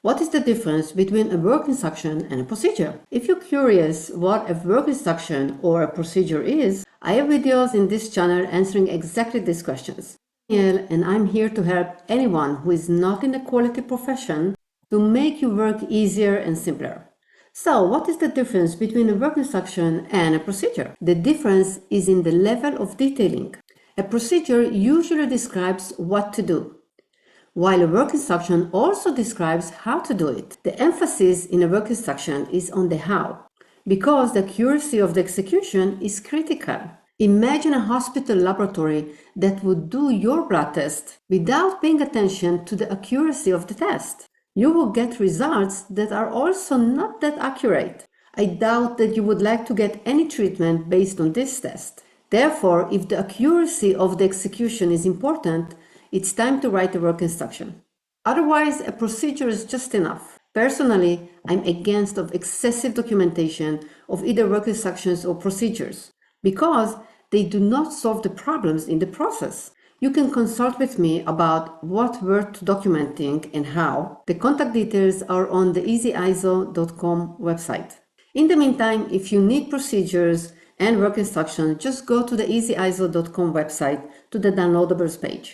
What is the difference between a work instruction and a procedure? If you're curious what a work instruction or a procedure is, I have videos in this channel answering exactly these questions. And I'm here to help anyone who is not in a quality profession to make your work easier and simpler. So, what is the difference between a work instruction and a procedure? The difference is in the level of detailing. A procedure usually describes what to do, while a work instruction also describes how to do it. The emphasis in a work instruction is on the how, because the accuracy of the execution is critical. Imagine a hospital laboratory that would do your blood test without paying attention to the accuracy of the test. You will get results that are also not that accurate. I doubt that you would like to get any treatment based on this test. Therefore, if the accuracy of the execution is important, it's time to write a work instruction. Otherwise, a procedure is just enough. Personally, I'm against excessive documentation of either work instructions or procedures because they do not solve the problems in the process. You can consult with me about what worth documenting and how. The contact details are on the easyiso.com website. In the meantime, if you need procedures and work instructions, just go to the easyiso.com website to the downloadables page.